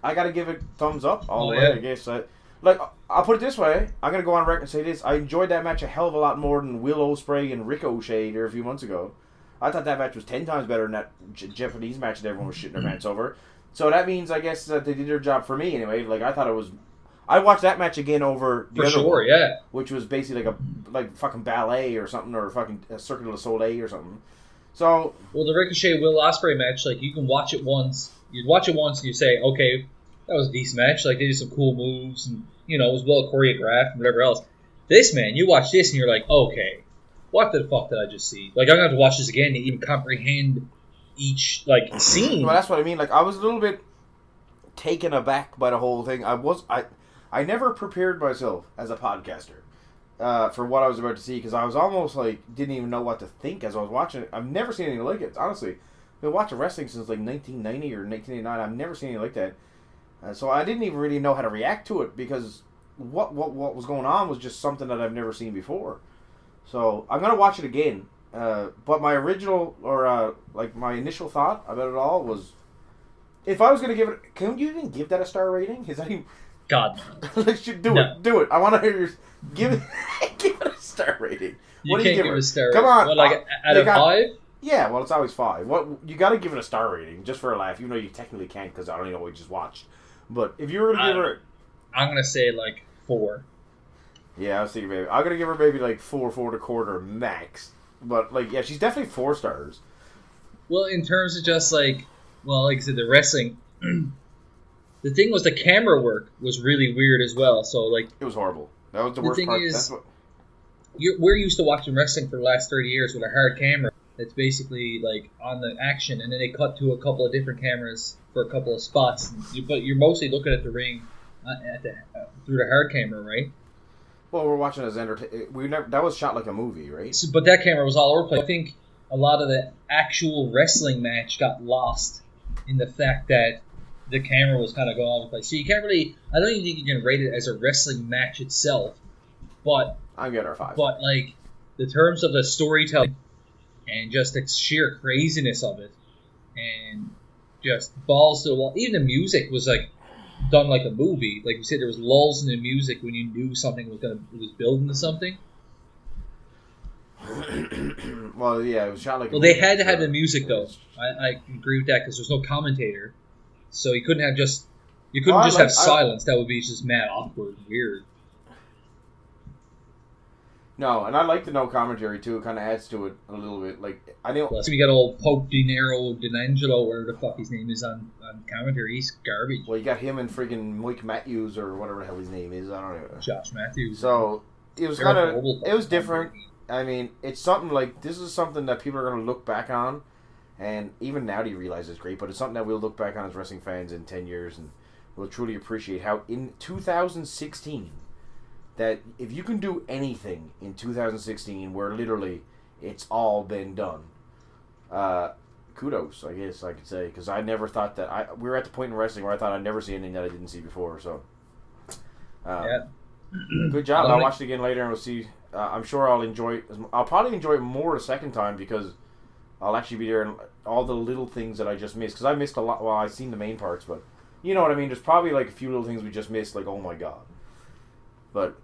S2: I gotta give it thumbs up all the way. I guess. Like, I'll put it this way. I'm going to go on record and say this. I enjoyed that match a hell of a lot more than Will Ospreay and Ricochet there a few months ago. I thought that match was 10 times better than that Japanese match that everyone was shitting their pants over. So that means, I guess, that they did their job for me anyway. Like, I thought it was... I watched that match again over the other one,
S1: yeah.
S2: Which was basically like fucking ballet or something, or fucking Cirque du Soleil or something. So...
S1: Well, the Ricochet Will Ospreay match, like, you can watch it once. You watch it once and you say, okay, that was a decent match. Like, they did some cool moves and, you know, it was well choreographed and whatever else. This, man, you watch this and you're like, okay, what the fuck did I just see? Like, I'm going to have to watch this again to even comprehend each, like, scene.
S2: Well, that's what I mean. Like, I was a little bit taken aback by the whole thing. I never prepared myself as a podcaster for what I was about to see because I was almost, like, didn't even know what to think as I was watching it. I've never seen anything like it, honestly. I've been watching wrestling since, like, 1990 or 1989. I've never seen anything like that. So I didn't even really know how to react to it because what was going on was just something that I've never seen before. So I'm gonna watch it again. But my original my initial thought about it all was If I was gonna give it, can you even give that a star rating? Is that even?
S1: God,
S2: Let's do
S1: No.
S2: it. Do it. I want to hear your give it. Give it a star rating.
S1: you
S2: What do
S1: can't
S2: you
S1: give
S2: give
S1: it
S2: her?
S1: a star.
S2: Come on.
S1: What, like out
S2: you
S1: of
S2: got-
S1: 5?
S2: Yeah, well, it's always 5. What you got to give it a star rating just for a laugh, even though you technically can't because I don't even know what you just watched. But if you were to give her,
S1: I'm gonna say like 4.
S2: yeah, I was thinking maybe I'm gonna give her maybe like 4.25 max. But like, yeah, she's definitely 4 stars.
S1: Well, in terms of just like I said, the wrestling. The thing was the camera work was really weird as well. So like
S2: It was horrible. That was the
S1: The
S2: worst
S1: thing
S2: part.
S1: is-
S2: That's what.
S1: we're used to watching wrestling for the last 30 years with a hard camera that's basically like on the action, and then they cut to a couple of different cameras for a couple of spots. But you're mostly looking at the ring through the hard camera, right?
S2: Well, we're watching as that was shot like a movie, right?
S1: So, but that camera was all over the place. I think a lot of the actual wrestling match got lost in the fact that the camera was kind of going all over the place. So you can't really, I don't even think you can rate it as a wrestling match itself. But
S2: I'm getting her 5.
S1: But like the terms of the storytelling and just the sheer craziness of it, and just balls to the wall. Even the music was like done like a movie. Like you said, there was lulls in the music when you knew something was building to something.
S2: Well, yeah, it was shot like.
S1: Well, they had to have the music though. I agree with that because there's no commentator, so you couldn't have just have silence. That would be just mad awkward and weird.
S2: No, and I like the no commentary too. It kind of adds to it a little bit. Like I don't.
S1: Plus, we got old Pope D'Angelo, whatever the fuck his name is on commentary. He's garbage.
S2: Well, you got him and freaking Mike Matthews or whatever the hell his name is. I don't know.
S1: Josh Matthews.
S2: So it was kind of it was different. I mean, it's something like this is something that people are going to look back on, and even now do you realize it's great. But it's something that we'll look back on as wrestling fans in 10 years, and we'll truly appreciate how in 2016. That if you can do anything in 2016 where literally it's all been done, kudos, I guess I could say, because I never thought that we were at the point in wrestling where I thought I'd never see anything that I didn't see before. So,
S1: Yeah.
S2: good job. I'll watch it again later and we'll see. I'm sure I'll enjoy it. I'll probably enjoy it more the second time because I'll actually be there and all the little things that I just missed. Because I missed a lot. Well, I've seen the main parts, but you know what I mean. There's probably like a few little things we just missed. Like, oh my god. But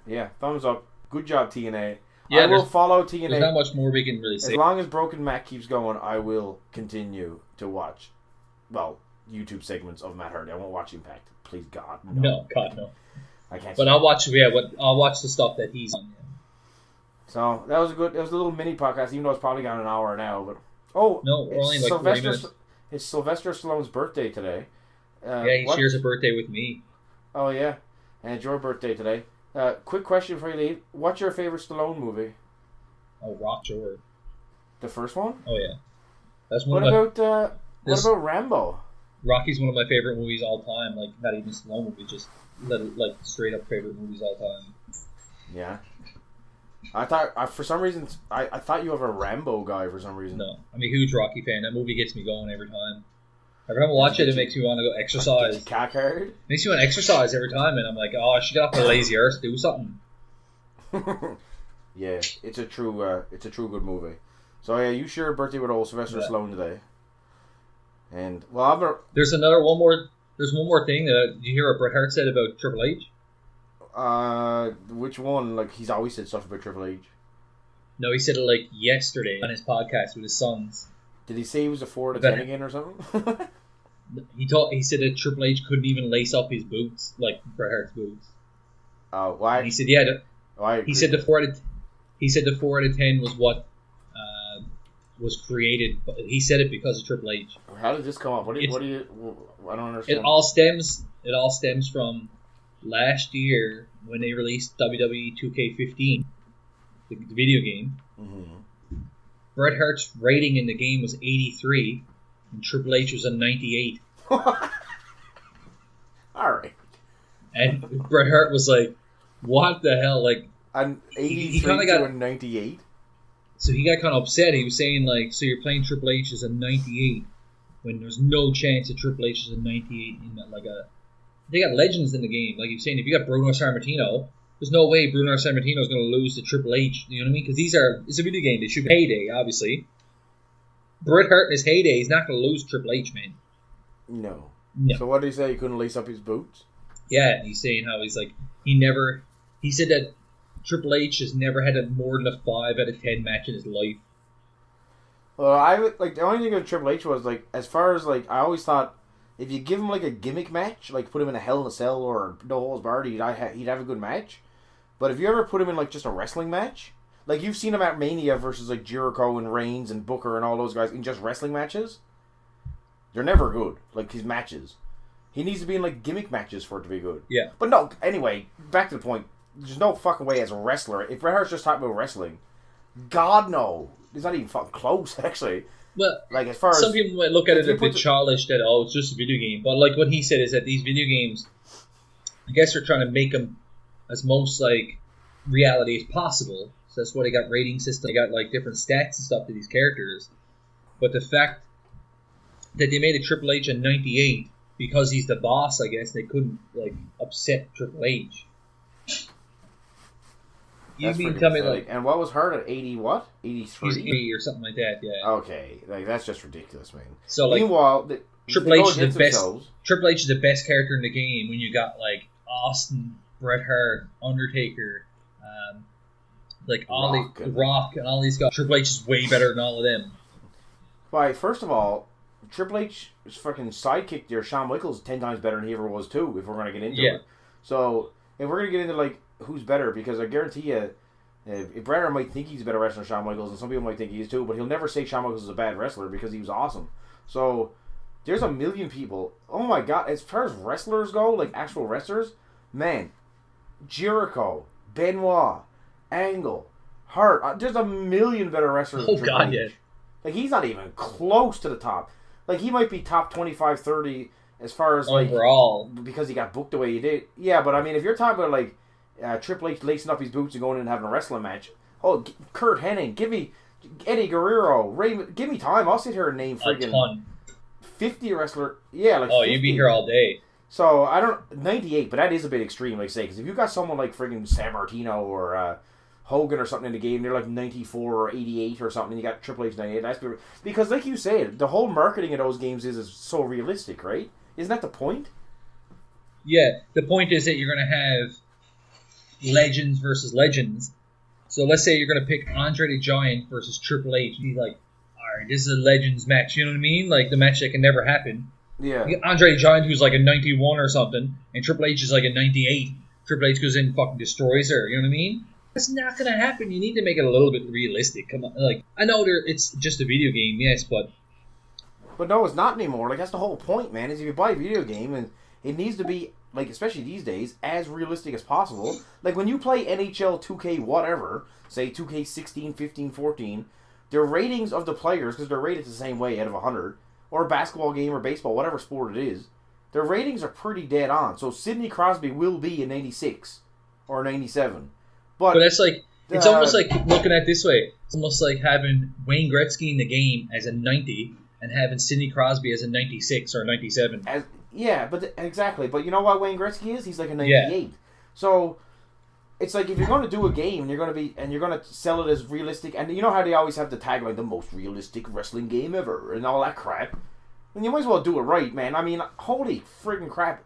S2: yeah, thumbs up. Good job, TNA.
S1: Yeah,
S2: I will follow TNA.
S1: There's not much more we can really
S2: As
S1: say.
S2: long as Broken Matt keeps going, I will continue to watch, well, YouTube segments of Matt Hardy. I won't watch Impact. Please, God, no.
S1: No, God, no.
S2: I can't.
S1: But I'll watch. Yeah, I'll watch the stuff that he's on.
S2: So that was a good. It was a little mini podcast, even though it's probably gone an hour now. But no,
S1: we're only like 40 minutes.
S2: It's Sylvester Stallone's birthday today.
S1: Yeah, he shares a birthday with me.
S2: Oh yeah, and it's your birthday today. Quick question before you leave: what's your favorite Stallone movie?
S1: Oh, Rock Shore.
S2: The first one?
S1: Oh yeah, that's one
S2: What
S1: of my.
S2: about what about Rambo?
S1: Rocky's one of my favorite movies all time. Like not even Stallone movie, just like straight up favorite movies all time.
S2: Yeah. I thought for some reason I thought you were a Rambo guy for some reason.
S1: No, I'm a huge Rocky fan. That movie gets me going every time. Every time I watch it, it makes me want to go exercise.
S2: Cock hard?
S1: Makes me want to exercise every time, and I'm like, oh, I should get off my lazy earth, do something.
S2: Yeah, it's a true good movie. So yeah, you share a birthday with old Sylvester Stallone today. And well,
S1: there's one more thing that did you hear what Bret Hart said about Triple H?
S2: Which one? Like he's always said stuff about Triple H.
S1: No, he said it like yesterday on his podcast with his sons.
S2: Did he say he was a 4 to 10 again or something?
S1: He said that Triple H couldn't even lace up his boots like Bret Hart's boots.
S2: Oh, why?
S1: And he said, he said the 4 out of 10 was what was created. But he said it because of Triple H.
S2: How did this come up? What do you? I don't understand.
S1: It all stems from last year when they released WWE 2K15, the video game.
S2: Mm-hmm.
S1: Bret Hart's rating in the game was 83, and Triple H was a 98.
S2: All right.
S1: And Bret Hart was like, "What the hell?" Like
S2: an 83
S1: he kinda
S2: to a 98. So
S1: he got kind of upset. He was saying like, "So you're playing Triple H as a 98 when there's no chance that Triple H is a 98 in that, like a." They got legends in the game. Like you're saying, if you got Bruno Sammartino, there's no way Bruno Sammartino is going to lose to Triple H. You know what I mean? Because it's a video game. They should be payday, obviously. Bret Hart in his heyday, he's not going to lose Triple H, man.
S2: No.
S1: No.
S2: So what did he say? He couldn't lace up his boots?
S1: Yeah, and he's saying how he's like, he said that Triple H has never had more than a 5 out of 10 match in his life.
S2: Well, the only thing with Triple H was, like, as far as, like, I always thought, if you give him, like, a gimmick match, like, put him in a Hell in a Cell or No Holds Barred, he'd have a good match. But if you ever put him in, like, just a wrestling match, like, you've seen him at Mania versus, like, Jericho and Reigns and Booker and all those guys in just wrestling matches, they're never good, like, his matches. He needs to be in, like, gimmick matches for it to be good.
S1: Yeah.
S2: But no, anyway, back to the point. There's no fucking way as a wrestler, if Bret Hart's just talking about wrestling, God, no. It's not even fucking close, actually.
S1: Well,
S2: like, as far
S1: some
S2: as
S1: people might look at it a bit childish that, oh, it's just a video game. But, like, what he said is that these video games, I guess they're trying to make them as most, like, reality as possible. So that's why they got rating system. They got, like, different stats and stuff to these characters. But the fact that they made a Triple H in 98 because he's the boss, I guess, they couldn't, like, upset Triple H. You mean tell me, like...
S2: And what was Hart at 80 what? 83?
S1: 80 or something like that, yeah.
S2: Okay, like, that's just ridiculous, man.
S1: So, like,
S2: meanwhile,
S1: Triple H is the best character in the game when you got, like, Austin, Bret Hart, Undertaker, like, Rock and all these guys. Triple H is way better than all of them.
S2: Why, first of all, Triple H's fucking sidekick there, Shawn Michaels, is 10 times better than he ever was, too, if we're going to get into it. So, if we're going to get into, like, who's better, because I guarantee you, if Bret Hart might think he's a better wrestler than Shawn Michaels, and some people might think he is too, but he'll never say Shawn Michaels is a bad wrestler because he was awesome. So, there's a million people. Oh my god, as far as wrestlers go, like actual wrestlers, man, Jericho, Benoit, Angle, Hart, there's a million better wrestlers than Triple H.
S1: Yeah.
S2: Like, he's not even close to the top. Like, he might be top 25, 30 as far as, like,
S1: overall,
S2: because he got booked the way he did. Yeah, but I mean, if you're talking about, like, Triple H lacing up his boots and going in and having a wrestling match. Oh, Kurt Hennig, give me Eddie Guerrero, Raymond, give me time. I'll sit here and name friggin' 50 wrestler. Yeah, like 50.
S1: You'd be here all day.
S2: So, I don't... 98, but that is a bit extreme, like, say, because if you got someone like friggin' San Martino or Hogan or something in the game, they're like 94 or 88 or something, and you got Triple H 98. That's because, like you said, the whole marketing of those games is so realistic, right? Isn't that the point?
S1: Yeah, the point is that you're going to have legends versus legends. So let's say you're going to pick Andre the Giant versus Triple H. He's like, all right, this is a legends match. You know what I mean? Like the match that can never happen.
S2: Yeah.
S1: You get Andre the Giant, who's like a 91 or something, and Triple H is like a 98. Triple H goes in and fucking destroys her. You know what I mean? It's not going to happen. You need to make it a little bit realistic. Come on. Like, I know it's just a video game, yes, but
S2: no, it's not anymore. Like, that's the whole point, man, is if you buy a video game, and it needs to be, like, especially these days, as realistic as possible. Like, when you play NHL 2K whatever, say 2K 16, 15, 14, their ratings of the players, because they're rated the same way out of 100, or a basketball game or baseball, whatever sport it is, their ratings are pretty dead on. So Sidney Crosby will be a 96 or a 97. But
S1: that's like, it's almost like looking at it this way. It's almost like having Wayne Gretzky in the game as a 90 and having Sidney Crosby as a 96 or a 97.
S2: Exactly. But you know what Wayne Gretzky is? He's like a 98. Yeah. So it's like, if you're going to do a game and you're going to sell it as realistic, and you know how they always have the tagline, the most realistic wrestling game ever, and all that crap, then you might as well do it right, man. I mean, holy friggin' crap.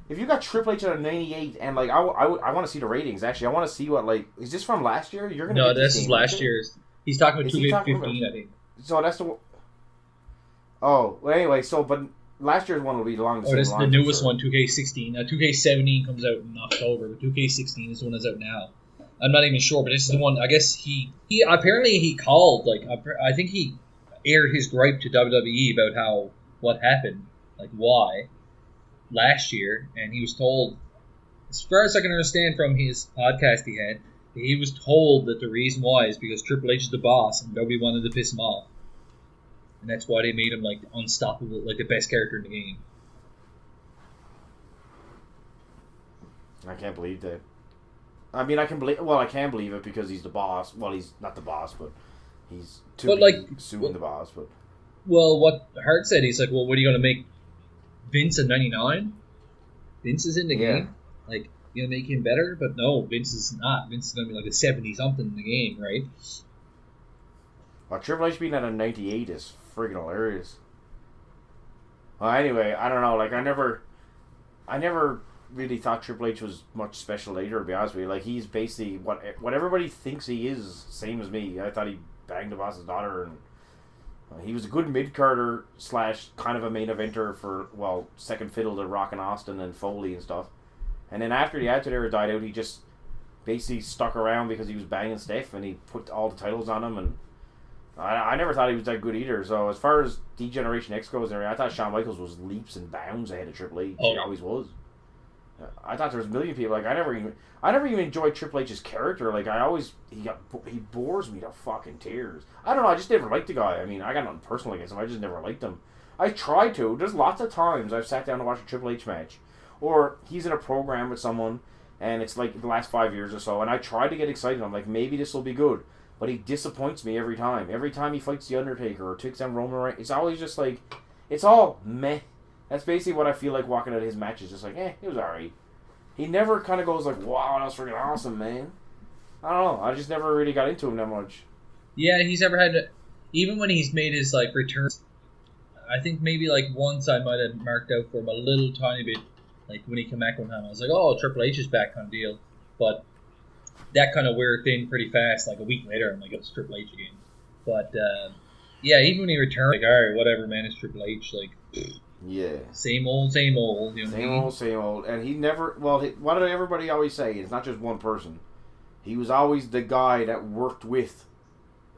S2: If you got Triple H at a 98, and like I want to see the ratings, actually. I want to see what, like, is this from last year? You're gonna
S1: No, this is last year's. He's talking about 2K15, I think.
S2: So that's the... Oh, well, anyway, but last year's one will be along the same
S1: this is
S2: line.
S1: The newest one, 2K16. 2K17 comes out in October, but 2K16 is the one that's out now. I'm not even sure, but this is the one, I guess he apparently he called, like, I think he aired his gripe to WWE about what happened, like, why, last year, and he was told, as far as I can understand from his podcast he was told that the reason why is because Triple H is the boss, and nobody wanted to piss him off. And that's why they made him, like, unstoppable, like the best character in the game.
S2: I can't believe that. I mean, I can believe it because he's the boss. Well, he's not the boss, but he's suing the boss. But
S1: well, what Hart said, he's like, well, what are you going to make Vince a 99? Vince is in the game. Like, you going to make him better? But no, Vince is not. Vince is going to be like a 70-something in the game, right?
S2: Well, Triple H being at a 98 is friggin' hilarious. Well, anyway, I don't know. Like, I never really thought Triple H was much special later, to be honest with you. Like, he's basically what everybody thinks he is, same as me. I thought he banged the boss's daughter, and he was a good mid-carder / kind of a main eventer for, well, second fiddle to Rock and Austin and Foley and stuff. And then after the Attitude Era died out, he just basically stuck around because he was banging Steph, and he put all the titles on him, and I never thought he was that good either. So as far as D-Generation X goes, I thought Shawn Michaels was leaps and bounds ahead of Triple H. He always was. I thought there was a million people. Like, I never even enjoyed Triple H's character. Like, he bores me to fucking tears. I don't know. I just never liked the guy. I mean, I got nothing personal against him. I just never liked him. I tried to. There's lots of times I've sat down to watch a Triple H match, or he's in a program with someone, and it's like the last 5 years or so, and I try to get excited. I'm like, maybe this will be good. But he disappoints me every time. Every time he fights The Undertaker or takes down Roman Reigns, it's always just like, it's all meh. That's basically what I feel like walking out of his matches. Just like, it was alright. He never kind of goes like, wow, that was freaking awesome, man. I don't know. I just never really got into him that much.
S1: Yeah, he's never had, even when he's made his like returns, I think maybe like once I might have marked out for him a little tiny bit. Like when he came back one time, I was like, oh, Triple H is back kind of deal. But that kind of wear thin pretty fast. Like a week later, I'm like, it's Triple H again. But yeah, even when he returned, like, all right, whatever, man, it's Triple H. Like,
S2: yeah,
S1: same old. You know
S2: same old. And he never. Well, what did everybody always say? It's not just one person. He was always the guy that worked with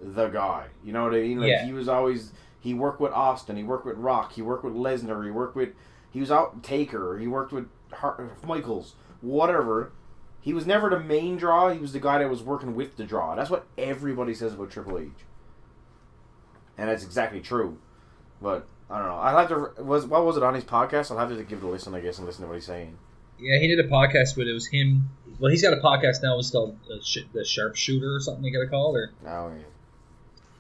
S2: the guy. You know what I mean? Like,
S1: yeah.
S2: He was always. He worked with Austin. He worked with Rock. He worked with Lesnar. He was out Taker. He worked with Michaels. Whatever. He was never the main draw. He was the guy that was working with the draw. That's what everybody says about Triple H. And that's exactly true. But, I don't know. I'll have to... What was it on his podcast? I'll have to give it a listen, I guess, and listen to what he's saying.
S1: Yeah, he did a podcast where it was him... Well, he's got a podcast now. It's called The Sharpshooter or something they got it called. Or...
S2: Oh, yeah.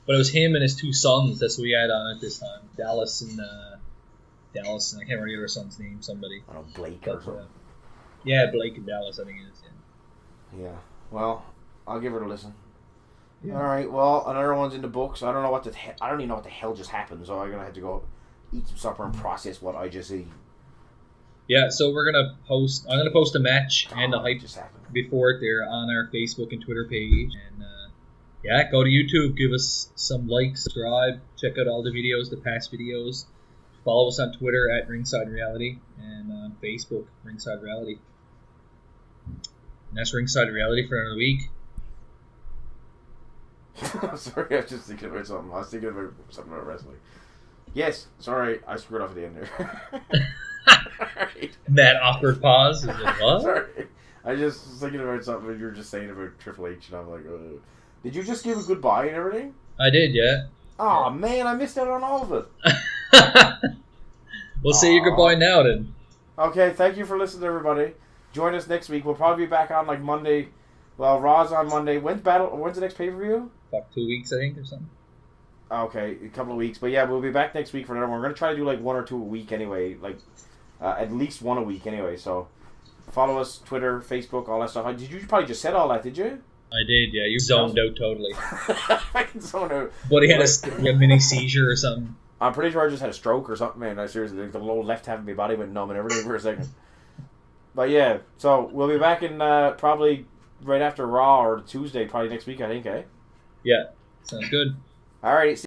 S1: But it was him and his two sons. That's what we had on it this time. Dallas, and I can't remember the other son's name. Somebody.
S2: I don't know, Blake or something.
S1: Yeah, Blake and Dallas, I think it is.
S2: Yeah. Well, I'll give it a listen.
S1: Yeah.
S2: All right. Well, another one's in the books. I don't know I don't even know what the hell just happened. So I'm gonna have to go eat some supper and process what I just ate.
S1: Yeah. So we're gonna post. I'm gonna post a match and the hype
S2: just happened
S1: before it there on our Facebook and Twitter page. And yeah, go to YouTube, give us some likes, subscribe, check out all the videos, the past videos. Follow us on Twitter at Ringside Reality and on Facebook, Ringside Reality. And that's Ringside Reality for another week.
S2: Sorry, I was just thinking about something. I was thinking about something about wrestling. Yes, sorry, I screwed up at the end there. Right.
S1: That awkward pause. Is it what?
S2: Sorry, I just was thinking about something you were just saying about Triple H, and I'm like, did you just give a goodbye and everything?
S1: I did, yeah.
S2: Oh man, I missed out on all of it.
S1: We'll say your goodbye now then.
S2: Okay, thank you for listening, everybody. Join us next week. We'll probably be back on like Monday. Well, Raw's on Monday. When's the next pay-per-view?
S1: About 2 weeks, I think, or something.
S2: Okay, a couple of weeks. But yeah, we'll be back next week for another one. We're going to try to do like 1 or 2 a week anyway. Like, at least 1 a week anyway. So, follow us, Twitter, Facebook, all that stuff. Did you probably just said all that, did you?
S1: I did, yeah. You zoned out totally.
S2: I can zone out.
S1: But he had a mini seizure or something.
S2: I'm pretty sure I just had a stroke or something, man. I seriously, the lower left half of my body went numb and everything for a second. But yeah, so we'll be back in probably right after Raw or Tuesday, probably next week, I think, eh?
S1: Yeah, sounds good.
S2: All right.